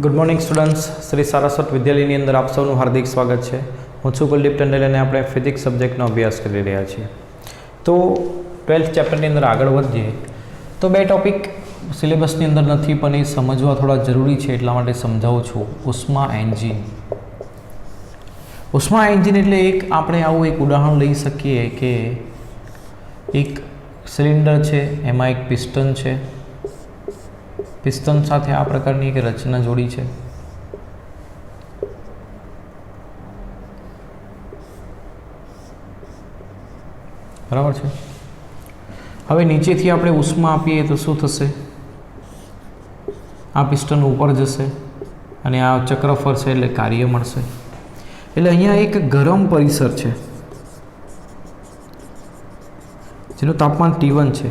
Good morning students, Shri Saraswat વિદ્યાલયની અંદર આપ સૌનું હાર્દિક સ્વાગત છે. હું છું કુલદીપ ટંડેલ અને આપણે ફિઝિક્સ સબ્જેક્ટનો અભ્યાસ કરી રહ્યા છીએ. તો 12th ચેપ્ટરની અંદર આગળ વધીએ તો બે ટોપિક સિલેબસની અંદર નથી પણ એ સમજવા થોડા જરૂરી છે, એટલા માટે સમજાવું છું. ઉષ્મા એન્જિન. ઉષ્મા એન્જિન એટલે આપણે આવું એક ઉદાહરણ લઈ શકીએ કે એક સિલિન્ડર છે, એમાં એક પિસ્ટન છે. પિસ્ટન સાથે આ પ્રકારની એક રચના જોડી છે. બરાબર છે. હવે નીચેથી આપણે ઉષ્મા આપીએ તો શું થશે? આ પિસ્ટન ઉપર જશે અને આ ચક્ર ફરશે એટલે કાર્ય મળશે. એટલે અહીંયા એક ગરમ પરિસર છે જેનું તાપમાન T1 છે,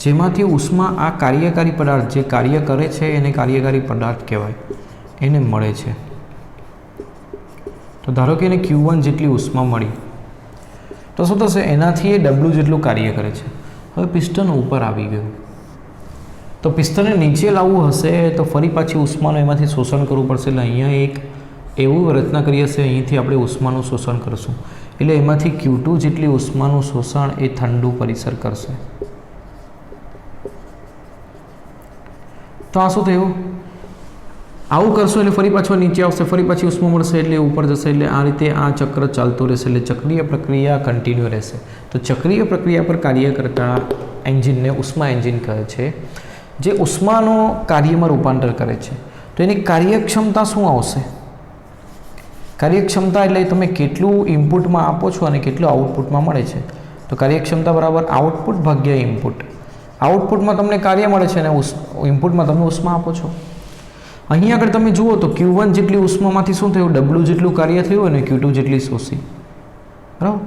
જેમાંથી ઉષ્મા આ કાર્યકારી પદાર્થ જે કાર્ય કરે છે એને કાર્યકારી પદાર્થ કહેવાય, એને મળે છે. તો ધારો કે એને Q1 જેટલી ઉષ્મા મળી તો શું થશે? એનાથી એ W જેટલું કાર્ય કરે છે. હવે પિસ્ટન ઉપર આવી ગયું તો પિસ્ટનને નીચે લાવવું હશે તો ફરી પાછી ઉષ્માનું એમાંથી શોષણ કરવું પડશે. એટલે અહીંયા એક એવું રચના કરી હશે, અહીંથી આપણે ઉષ્માનું શોષણ કરશું એટલે એમાંથી Q2 જેટલી ઉષ્માનું શોષણ એ ઠંડુ પરિસર કરશે. તો આ શું થયું? આવું કરશો એટલે ફરી પાછો નીચે આવશે, ફરી પાછી ઉષ્મા મળશે એટલે ઉપર જશે. એટલે આ રીતે આ ચક્ર ચાલતું રહેશે. એટલે ચક્રીય પ્રક્રિયા કન્ટિન્યુ રહેશે. તો ચક્રીય પ્રક્રિયા પર કાર્ય કરતા એન્જિનને ઉષ્મા એન્જિન કહે છે, જે ઉષ્માનો કાર્યમાં રૂપાંતર કરે છે. તો એની કાર્યક્ષમતા શું આવશે? કાર્યક્ષમતા એટલે તમે કેટલું ઇનપુટમાં આપો છો અને કેટલું આઉટપુટમાં મળે છે. તો કાર્યક્ષમતા બરાબર આઉટપુટ ભાગ્યા ઇનપુટ. આઉટપુટમાં તમને કાર્ય મળે છે અને ઇનપુટમાં તમે ઉષ્મા આપો છો. અહીં આગળ તમે જુઓ તો Q1 જેટલી ઉષ્મામાંથી શું થયું? W જેટલું કાર્ય થયું અને Q2 જેટલી શોષી. બરાબર.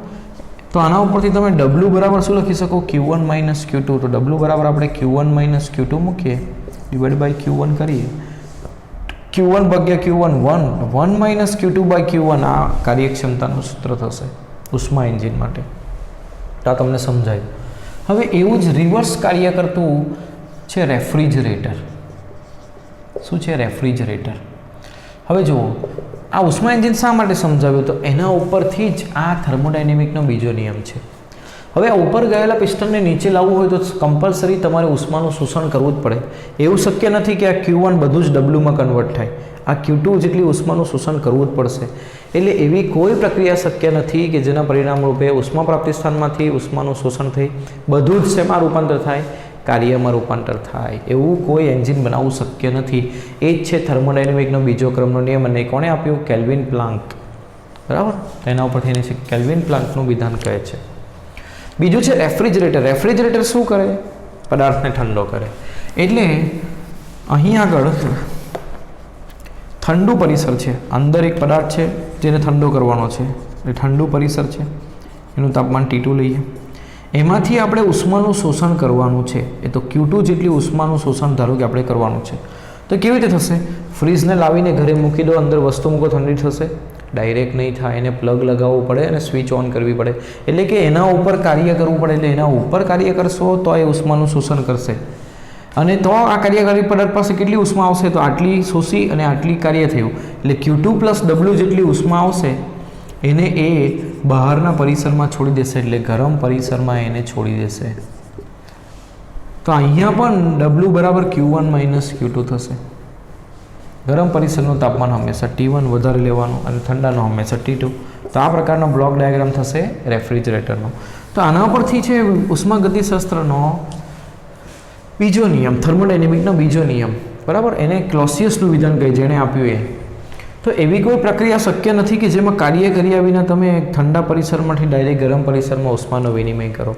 તો આના ઉપરથી તમે W બરાબર શું લખી શકો? Q1 minus Q2. તો W બરાબર આપણે Q1 માઇનસ Q2 મૂકીએ, ડિવાઇડ બાય Q1 કરીએ. Q1 ભાગ્યા Q1 1 minus Q2 by Q1 આ કાર્યક્ષમતાનું સૂત્ર થશે ઉષ્મા એન્જિન માટે. તો આ તમને સમજાય. હવે એવું જ રિવર્સ કાર્ય કરતું છે રેફ્રિજરેટર. શું છે? રેફ્રિજરેટર. હવે જુઓ, આ ઉષ્મા એન્જિન શા માટે સમજાવ્યું? તો એના ઉપરથી જ આ થર્મોડાયનેમિકનો બીજો નિયમ છે. હવે આ ઉપર ગયેલા પિસ્ટનને નીચે લાવવું હોય તો કમ્પલસરી તમારે ઉષ્માનું શોષણ કરવું જ પડે. એવું શક્ય નથી કે આ Q1 બધું જ Wમાં કન્વર્ટ થાય. આ Q2 જેટલી ઉષ્માનું શોષણ કરવું જ પડશે. એટલે એવી કોઈ પ્રક્રિયા શક્ય નથી કે જેના પરિણામ રૂપે ઉષ્મા પ્રાપ્તિ સ્થાનમાંથી ઉષ્માનું શોષણ થઈ બધું જ શેમાં રૂપાંતર થાય? કાર્યમાં રૂપાંતર થાય. એવું કોઈ એન્જિન બનાવવું શક્ય નથી. એ જ છે થર્મોડાયનેમિકનો બીજો ક્રમનો નિયમ. અને કોણે આપ્યું? Kelvin Planck. બરાબર. એના ઉપરથી એને છે કેલ્વિન પ્લાન્કનું વિધાન કહે છે. બીજું છે રેફ્રિજરેટર. રેફ્રિજરેટર શું કરે? પદાર્થને ઠંડો કરે. એટલે અહીં આગળ ઠંડુ પરિસર છે, અંદર એક પદાર્થ છે જેને ઠંડો કરવાનો છે. એ ઠંડુ પરિસર છે, એનું તાપમાન T2 લઈએ. એમાંથી આપણે ઉષ્માનું શોષણ કરવાનું છે. એ તો Q2 જેટલી ઉષ્માનું શોષણ ધારો કે આપણે કરવાનું છે. તો કેવી રીતે થશે? ફ્રીજને લાવીને ઘરે મૂકી દો, અંદર વસ્તુ મૂકો, ઠંડી થશે? ડાયરેક્ટ નહીં થાય. એને પ્લગ લગાવવું પડે અને સ્વિચ ઓન કરવી પડે. એટલે કે એના ઉપર કાર્ય કરવું પડે. એટલે એના ઉપર કાર્ય કરશો તો એ ઉષ્માનું શોષણ કરશે. અને તો આ કાર્યકારી પદાર્થ પાસે કેટલી ઉષ્મા આવશે? તો આટલી શોષી અને આટલી કાર્ય થયું. એટલે Q2 પ્લસ W જેટલી ઉષ્મા આવશે એને એ બહારના પરિસરમાં છોડી દેશે. એટલે ગરમ પરિસરમાં એને છોડી દેશે. તો અહીંયા પણ W બરાબર Q1 માઇનસ Q2 થશે. ગરમ પરિસરનું તાપમાન હંમેશા T1 વધારે લેવાનું અને ઠંડાનું હંમેશા T2. તો આ પ્રકારનો બ્લોક ડાયાગ્રામ થશે રેફ્રિજરેટરનો. તો આના પરથી છે ઉષ્મા ગતિશાસ્ત્રનો બીજો નિયમ, થર્મોડાયનેમિકનો બીજો નિયમ. બરાબર. એને ક્લોસિયસનું વિધાન કહે, જેણે આપ્યું એ. તો એવી કોઈ પ્રક્રિયા શક્ય નથી કે જેમાં કાર્ય કર્યા વિના તમે ઠંડા પરિસરમાંથી ડાયરેક્ટ ગરમ પરિસરમાં ઉષ્માનો વિનિમય કરો.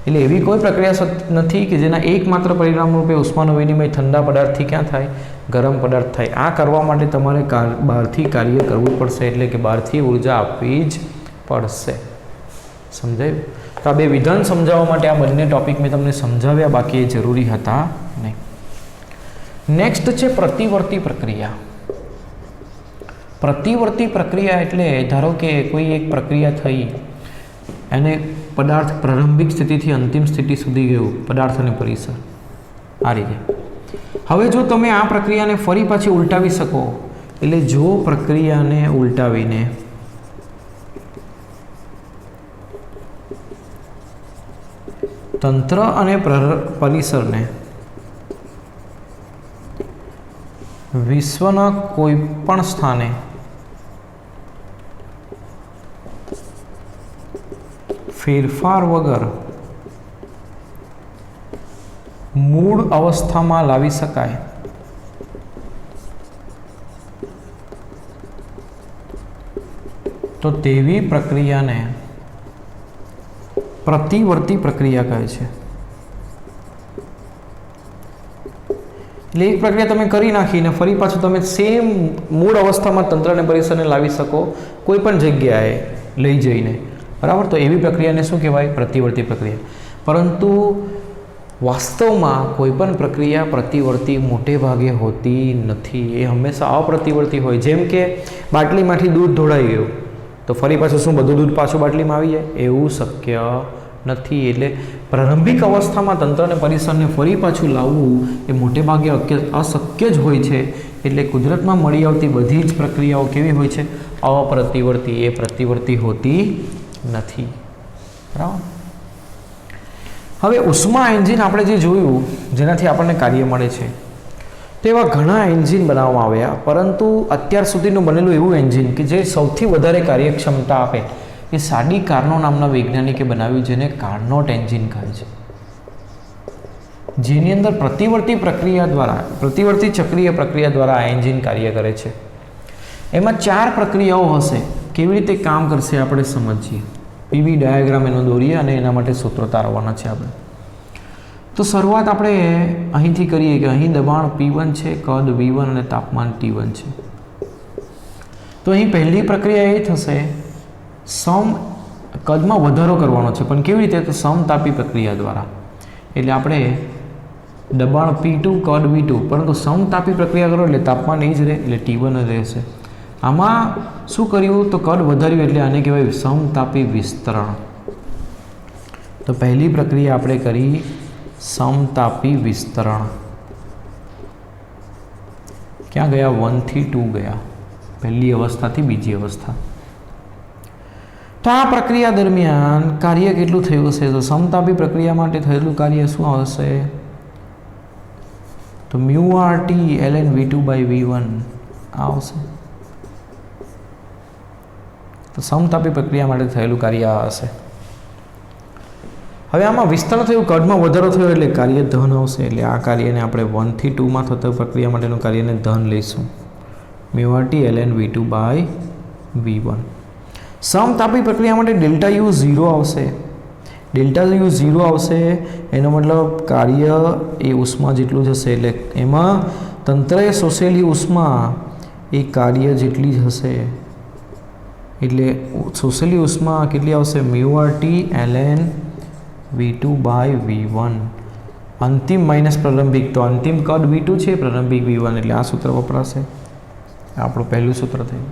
એટલે એવી કોઈ પ્રક્રિયા નથી કે જેના એકમાત્ર પરિણામ રૂપે ઉષ્માનો વિનિમય ઠંડા પદાર્થથી ક્યાં થાય? ગરમ પદાર્થ થાય. આ કરવા માટે તમારે બહારથી કાર્ય કરવું પડશે. એટલે કે બહારથી ઉર્જા આપવી જ પડશે. સમજાયું? તો આ બે વિધાન સમજાવવા માટે આ બંને ટોપિક મેં તમને સમજાવ્યા, બાકી એ જરૂરી હતા નહીં. નેક્સ્ટ છે પ્રતિવર્તી પ્રક્રિયા. પ્રતિવર્તી પ્રક્રિયા એટલે ધારો કે કોઈ એક પ્રક્રિયા થઈ એને પદાર્થ પ્રારંભિક સ્થિતિથી અંતિમ સ્થિતિ સુધી ગયું, પદાર્થ અને પરિસર આ રીતે. હવે જો તમે આ પ્રક્રિયાને ફરી પાછી ઉલટાવી શકો, એટલે જો પ્રક્રિયાને ઉલટાવીને તંત્ર અને પરિસરને વિશ્વના કોઈ પણ સ્થાને ફેરફાર વગર મૂળ અવસ્થામાં લાવી શકાય તો તેવી પ્રક્રિયાને પ્રતિવર્તી પ્રક્રિયા કહે છે. એટલે એક પ્રક્રિયા તમે કરી નાખીને ફરી પાછું તમે સેમ મૂળ અવસ્થામાં તંત્ર અને પરિસરને લાવી શકો કોઈ પણ જગ્યાએ લઈ જઈને, બરાબર. તો એવી પ્રક્રિયાને શું કહેવાય? પ્રતિવર્તી પ્રક્રિયા. પરંતુ વાસ્તવમાં કોઈ પણ પ્રક્રિયા પ્રતિવર્તી મોટે ભાગે હોતી નથી. એ હંમેશા અપ્રતિવર્તી હોય. જેમ કે બાટલીમાંથી દૂધ ઢોળાઈ ગયું તો ફરી પાછું શું બધું દૂધ પાછું બાટલીમાં આવી જાય? એવું શક્ય નથી. એટલે પ્રારંભિક અવસ્થામાં તંત્ર અને પરિસરને ફરી પાછું લાવવું એ મોટે ભાગે અશક્ય જ હોય છે. એટલે કુદરતમાં મળી આવતી બધી જ પ્રક્રિયાઓ કેવી હોય છે? અપ્રતિવર્તી. એ પ્રતિવર્તી હોતી નથી, બરાબર. હવે ઉષ્મા એન્જિન આપણે જે જોયું, જેનાથી આપણને કાર્ય મળે છે, તો એવા ઘણા એન્જિન બનાવવામાં આવ્યા. પરંતુ અત્યાર સુધીનું બનેલું એવું એન્જિન કે જે સૌથી વધારે કાર્યક્ષમતા આપે એ સાડી કાર્નો નામના વૈજ્ઞાનિકે બનાવ્યું, જેને કાર્નોટ એન્જિન કહે છે. જેની અંદર પ્રતિવર્તી પ્રક્રિયા દ્વારા, પ્રતિવર્તી ચક્રીય પ્રક્રિયા દ્વારા આ એન્જિન કાર્ય કરે છે. એમાં 4 પ્રક્રિયાઓ હશે. કેવી રીતે કામ કરશે આપણે સમજીએ. પીવી ડાયાગ્રામ એનો દોરીએ અને એના માટે સૂત્રો તારવવાના છે આપણે. તો શરૂઆત આપણે અહીંથી કરીએ કે અહીં દબાણ P1 છે, કદ V1 અને તાપમાન T1 છે. તો અહીં પહેલી પ્રક્રિયા એ થશે, કદમાં વધારો કરવાનો છે. પણ કેવી રીતે? તો સમતાપી પ્રક્રિયા દ્વારા. એટલે આપણે દબાણ P2, કદ V2, પરંતુ સમતાપી પ્રક્રિયા કરો એટલે તાપમાન એ જ રહે, એટલે T1 જ રહેશે. આમાં શું કર્યું? તો કદ વધાર્યું, એટલે આને કહેવાય સમતાપી વિસ્તરણ. તો પહેલી પ્રક્રિયા આપણે કરી સમતાપી વિસ્તરણ. ક્યાં ગયા? 1 થી 2 ગયા, પહેલી અવસ્થાથી બીજી અવસ્થા. તો આ પ્રક્રિયા દરમિયાન કાર્ય કેટલું થયું હશે? તો સમતાપી પ્રક્રિયા માટે થયેલું કાર્ય શું આવશે? તો μRT ln V2/V1 આવશે. તો સમતાપી પ્રક્રિયા માટે થયેલું કાર્ય આ હશે. હવે આમાં વિસ્તરણ થયું, કદમાં વધારો થયો એટલે કાર્ય ધન આવશે. એટલે આ કાર્યને આપણે 1 થી 2માં થતા પ્રક્રિયા માટેનું કાર્યને ધન લઈશું. μRT ln V2/V1. સમતાપી પ્રક્રિયા માટે ΔU 0 આવશે. ΔU 0 આવશે એનો મતલબ કાર્ય એ ઉષ્મા જેટલું જ હશે. એટલે એમાં તંત્રએ શોષેલી ઉષ્મા એ કાર્ય જેટલી જ હશે. એટલે શોષેલી ઉષ્મા કેટલી આવશે? μRT ln V2/V1. અંતિમ માઇનસ પ્રારંભિક. તો અંતિમ કદ V2 છે, પ્રારંભિક V1, એટલે આ સૂત્ર વપરાશે. આપણું પહેલું સૂત્ર થયું.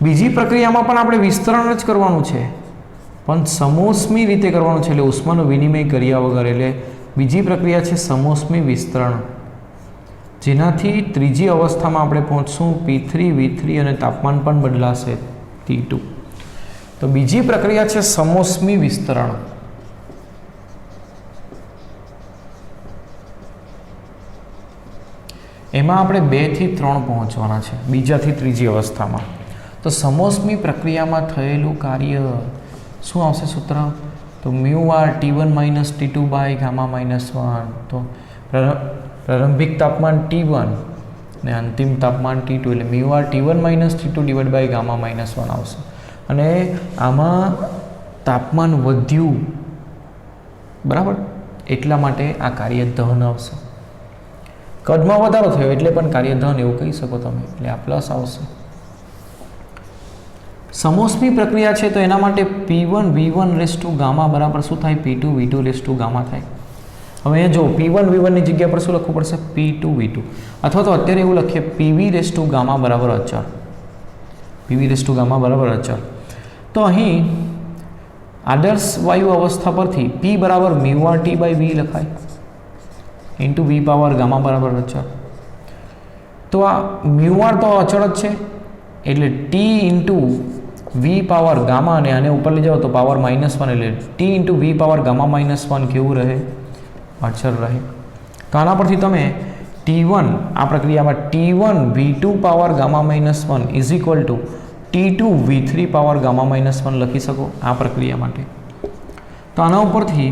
બીજી પ્રક્રિયામાં પણ આપણે વિસ્તરણ જ કરવાનું છે, પણ સમોષ્મી રીતે કરવાનું છે. એટલે ઉષ્માનો વિનિમય કર્યા વગર. એટલે બીજી પ્રક્રિયા છે સમોષ્મી વિસ્તરણ, જેનાથી ત્રીજી અવસ્થામાં આપણે પહોંચશું P3, V3 અને તાપમાન પણ બદલાશે T2. તો બીજી પ્રક્રિયા છે સમોષ્મી વિસ્તરણ. એમાં આપણે 2 થી 3 પહોંચવાના છે, બીજાથી ત્રીજી અવસ્થામાં. તો સમોષ્મી પ્રક્રિયામાં થયેલું કાર્ય શું આવશે સૂત્ર? તો μRT1 - T2/γ-1. તો પ્રારંભિક તાપમાન T1 અને અંતિમ તાપમાન T2, એટલે μRT1 - T2/γ-1 આવશે. અને આમાં તાપમાન વધ્યું, બરાબર, એટલા માટે આ કાર્ય ધન આવશે. કદમાં વધારો થયો એટલે પણ કાર્ય ધન એવું કહી શકો તમે, એટલે આ પ્લસ આવશે. સમોષ્મી પ્રક્રિયા છે તો એના માટે P1 V1 બરાબર શું થાય? P2 V2 થાય. હવે જો P1 V1ની જગ્યા પર શું લખવું પડશે? P2 V2. અથવા તો અત્યારે એવું લખીએ PV બરાબર અચળ. PV બરાબર અચળ. તો અહીં આદર્શ વાયુ અવસ્થા પરથી P બરાબર μRT/V લખાય. ઇન્ટુ વી પાવર ગામા બરાબર અચળ. તો આ મ્યુ આર તો અચળ જ છે એટલે T into V power gamma, અને આને ઉપર લઈ જાઓ તો પાવર -1 એટલે T into V power gamma -1 કેવું રહે? અચળ રહે. તો આના પરથી તમે T1 આ પ્રક્રિયામાં T1 V2 power gamma -1 is equal two T2 V3 power gamma -1 લખી શકો આ પ્રક્રિયા માટે. તો આના ઉપરથી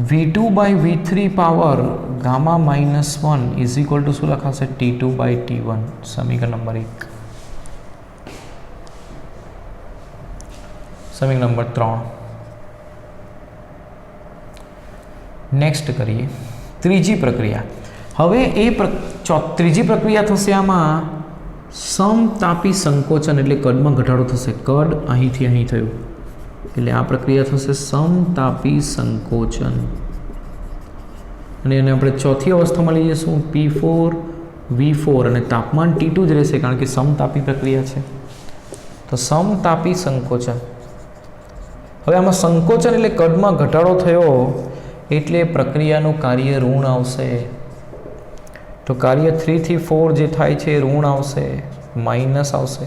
V2 by V3 power gamma -1 is equal to શું લખાશે? T2 by T1. સમીકરણ નંબર 1. સમીકરણ નંબર 3. નેક્સ્ટ કરીએ ત્રીજી પ્રક્રિયા. હવે ત્રીજી પ્રક્રિયા થશે આમાં સમતાપી સંકોચન, એટલે કદમાં ઘટાડો થશે. કદ અહીંથી અહીં થયું એટલે આ પ્રક્રિયા થશે સમતાપી સંકોચન, અને એને આપણે ચોથી અવસ્થામાં લઈ જઈશું P4 V4, અને તાપમાન T2 જ રહેશે કારણ કે સમતાપી પ્રક્રિયા છે. તો સમતાપી સંકોચન. હવે આમાં સંકોચન એટલે કદમાં ઘટાડો થયો એટલે પ્રક્રિયાનું કાર્ય ઋણ આવશે. તો કાર્ય 3 થી 4 જે થાય છે એ ઋણ આવશે, માઇનસ આવશે.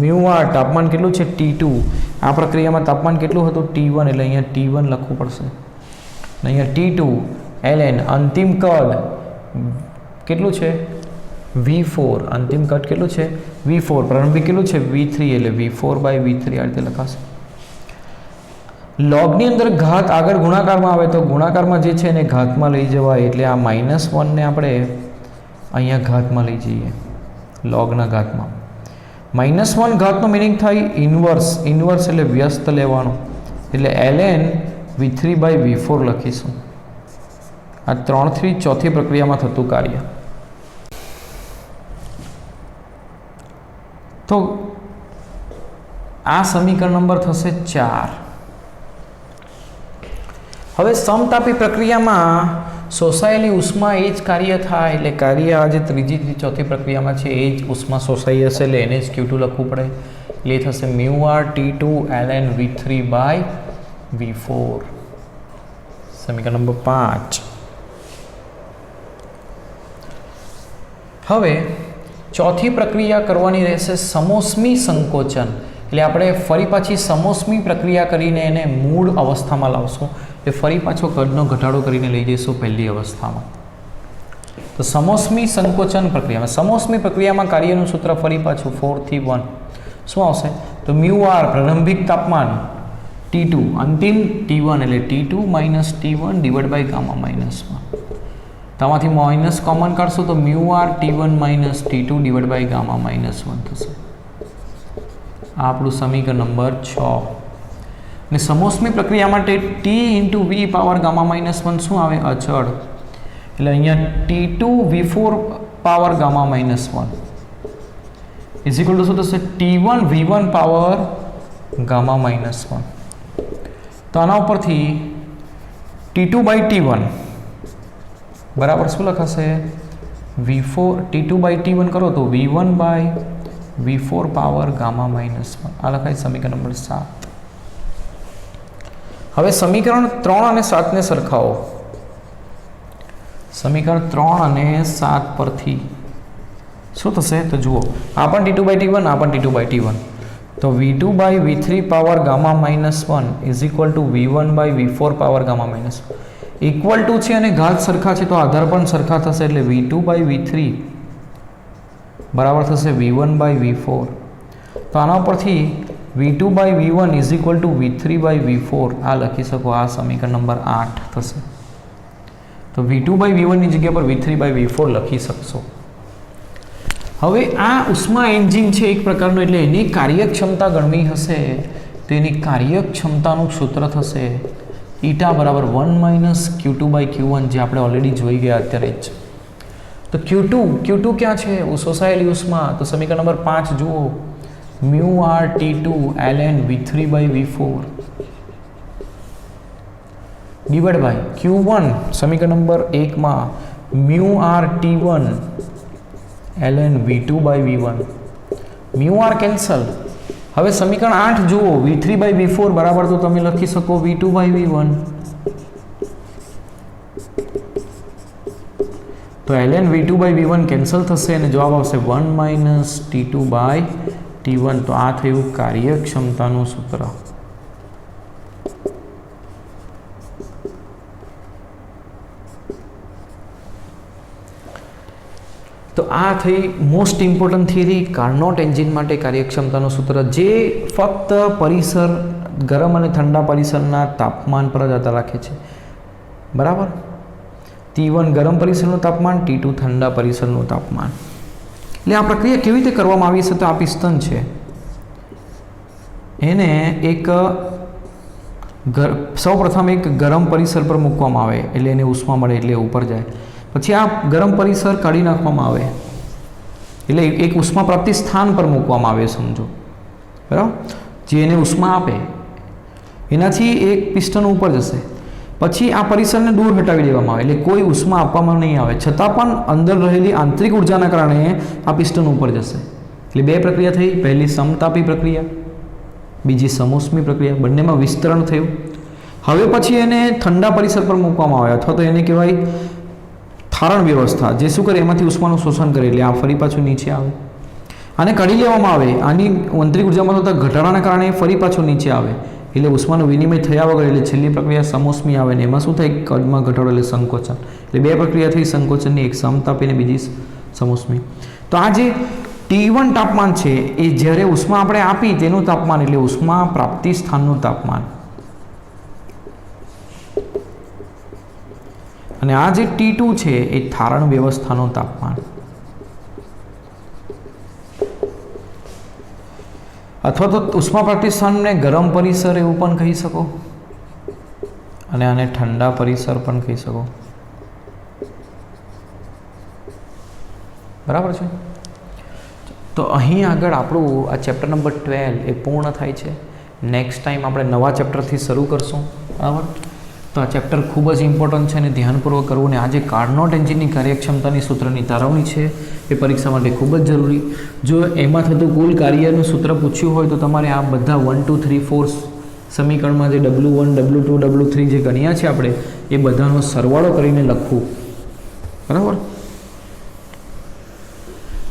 મ્યુ આર તાપમાન કેટલું છે? T2. આ પ્રક્રિયામાં તાપમાન કેટલું હતું? T1, એટલે અહીંયા T1 લખવું પડશે. અને અહીંયા T2 ln અંતિમ કદ કેટલું છે? V4. અંતિમ કદ કેટલું છે? V4. પ્રારંભિક કેટલું છે? V3, એટલે V4 બાય V3 આ રીતે લખાશે. લોગની અંદર ઘાત આગળ ગુણાકારમાં આવે તો ગુણાકારમાં જે છે એને ઘાતમાં લઈ જવાય, એટલે આ -1 ને આપણે અહીંયા ઘાતમાં લઈ જઈએ, લોગના ઘાતમાં. -1 ઘાતનો મિનિંગ થાય ઇન્વર્સ. ઇન્વર્સ એટલે વ્યસ્ત લેવાનું, એટલે ln V3 બાય V4 લખીશું. આ 3 થી ચોથી પ્રક્રિયામાં થતું કાર્ય. તો આ સમીકરણ નંબર થશે 4. હવે સમતાપી પ્રક્રિયામાં શોષાયેલી ઉષ્મા એ જ કાર્ય થાય, એટલે કાર્ય આ જે ત્રીજી ચોથી પ્રક્રિયામાં છે એ જ ઉષ્મા શોષાઈ હશે, એટલે એને જ Q2 લખવું પડે. એટલે એ થશે μR_T2 ln V3 by V4. સમીકરણ નંબર 5. હવે ચોથી પ્રક્રિયા કરવાની રહેશે સમોષ્મી સંકોચન, એટલે આપણે ફરી પાછી સમોષ્મી પ્રક્રિયા કરીને એને મૂળ અવસ્થામાં લાવશું. એ ફરી પાછો કદનો ઘટાડો કરીને લઈ જઈશું પહેલી અવસ્થામાં. તો સમોષ્મી સંકોચન પ્રક્રિયામાં સમોષ્મી કાર્યનું સૂત્ર ફરી પાછું 4 થી 1 શું આવશે? તો μR પ્રારંભિક તાપમાન, T2 અંતિમ T1, એટલે T2 minus T1 divide by gamma -1. તેમાંથી માઇનસ કોમન કાઢશો તો μR T1 minus T2 divide by gamma -1 થશે. આ આપણું સમીકરણ નંબર 6. અને સમોષ્મી પ્રક્રિયા માટે T into V power gamma -1 શું આવે? અચળ. એટલે અહીંયા T2 V4 power gamma -1 is equal to શું થશે? T1 V1 power gamma -1. તો આના ઉપરથી T2 બાય T1 બરાબર શું લખાશે? V4 T2 બાય T1 કરો તો V1 by V4 power gamma -1 આ લખાય સમીકરણ નંબર 7. હવે સમીકરણ 3 અને 7 ને સરખાવો. સમીકરણ 3 અને 7 પરથી શું થશે? તો જુઓ, આ પણ T2 બાય T1, આ પણ T2 બાય T1. તો V2 by V3 power gamma -1 is equal to V1 by V4 power gamma -1. Equal to છે અને ઘાત સરખા છે તો આધાર પણ સરખા થશે, એટલે V2 બાય V3 બરાબર થશે V1 બાય V4. તો આના પરથી V2 by V1 is equal to V3 by V4 આ લખી શકો. આ સમીકરણ નંબર 8 થશે. તો V2 બાય V1 ની જગ્યા પર V3 બાય V4 લખી શકશો. હવે આ ઉષ્મા એન્જિન છે એક પ્રકારનું, એટલે એની કાર્યક્ષમતા ગણવી હશે તો એની કાર્યક્ષમતાનું સૂત્ર થશે ઈટા બરાબર 1 - Q2 બાય Q1, જે આપણે ઓલરેડી જોઈ ગયા અત્યારે જ. તો Q2 ક્યાં છે? શોષાયેલી ઉષ્મા. તો સમીકરણ નંબર 5 જુઓ, μR_T2 ln V3 by V4 divide by Q1 સમીકરણ નંબર 1 માં μR_T1 ln V2 by V1. μR cancel. હવે સમીકરણ 8 જુઓ, V3 બાય V4 બરાબર તો તમે લખી શકો V2 બાય V1. તો ln v2/v1 કેન્સલ થશે અને જવાબ આવશે 1 - T2/T1. તો આ થયું કાર્યક્ષમતાનું સૂત્ર. તો આ થઈ most important theory Carnot engine માટે કાર્યક્ષમતાનું સૂત્ર, જે ફક્ત પરિસર ગરમ અને ઠંડા પરિસરના તાપમાન પર જ આધાર રાખે છે. બરાબર. T1 ગરમ પરિસરનું તાપમાન, T2 ઠંડા પરિસરનું તાપમાન. એટલે આ પ્રક્રિયા કેવી રીતે કરવામાં આવી છે? તો આ પિસ્ટન છે, એને એક સૌપ્રથમ એક ગરમ પરિસર પર મૂકવામાં આવે એટલે એને ઉષ્મા મળે એટલે ઉપર જાય. પછી આ ગરમ પરિસર કાઢી નાખવામાં આવે એટલે એક ઉષ્મા પ્રાપ્તિ સ્થાન પર મૂકવામાં આવે, સમજો. બરાબર. જે એને ઉષ્મા આપે એનાથી એક પિસ્ટન ઉપર જશે. પછી આ પરિસરને દૂર હટાવી દેવામાં આવે એટલે કોઈ ઉષ્મા આપવામાં નહીં આવે, છતાં પણ અંદર રહેલી આંતરિક ઉર્જાના કારણે આ પિસ્ટન ઉપર જશે. એટલે બે પ્રક્રિયા થઈ. પહેલી સમતાપી પ્રક્રિયા, બીજી સમોષ્મી પ્રક્રિયા. બંનેમાં વિસ્તરણ થયું. હવે પછી એને ઠંડા પરિસર પર મૂકવામાં આવે અથવા તો એને કહેવાય ઠારણ વ્યવસ્થા, જે શું કરે એમાંથી ઉષ્માનું શોષણ કરે એટલે આ ફરી પાછું નીચે આવે. આને કાઢી લેવામાં આવે, આની આંતરિક ઉર્જામાં થતા ઘટાડાના કારણે ફરી પાછું નીચે આવે એટલે ઉષ્માનો વિનિમય થયા વગર એટલે છેલ્લી પ્રક્રિયા સમોષ્મી આવે ને એમાં શું થાય? કદમાં ઘટાડો એટલે સંકોચન. એટલે બે પ્રક્રિયા થઈ સંકોચનની, એક સમતાપી અને બીજી સમોષ્મી. તો આ જે T1 તાપમાન છે એ જ્યારે ઉષ્મા આપણે આપી તેનું તાપમાન એટલે ઉષ્મા પ્રાપ્તિ સ્થાનનું તાપમાન. અને આ જે T2 છે એ ઠારણ વ્યવસ્થાનું તાપમાન. અથવા તો ઉષ્મા પ્રાપ્તિ સ્થાનને ગરમ પરિસર એવું પણ કહી શકો અને આને ઠંડા પરિસર પણ કહી શકો. બરાબર છે. તો અહીં આગળ આપણું આ ચેપ્ટર નંબર 12 એ પૂર્ણ થાય છે. નેક્સ્ટ ટાઈમ આપણે નવા ચેપ્ટરથી શરૂ કરશું. બરાબર. તો આ ચેપ્ટર ખૂબ જ ઇમ્પોર્ટન્ટ છે અને ધ્યાનપૂર્વક કરવું. અને આજે કાર્નોટ એન્જિનની કાર્યક્ષમતાની સૂત્રની તારવણી છે એ પરીક્ષા માટે ખૂબ જ જરૂરી. જો એમાં થતું કુલ કાર્યનું સૂત્ર પૂછ્યું હોય તો તમારે આ બધા 1 2 3 4 સમીકરણમાં જે W1 W2 W3 જે ગણ્યા છે આપણે એ બધાનો સરવાળો કરીને લખવું. બરાબર.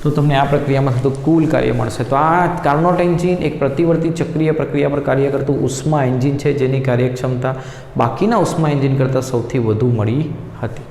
તો તમને આ પ્રક્રિયામાં થતું કુલ કાર્ય મળશે. તો આ કાર્નોટ એન્જિન એક પ્રતિવર્તી ચક્રીય પ્રક્રિયા પર કાર્ય કરતું ઉષ્મા એન્જિન છે, જેની કાર્યક્ષમતા બાકીના ઉષ્મા એન્જિન કરતાં સૌથી વધુ મળી હતી.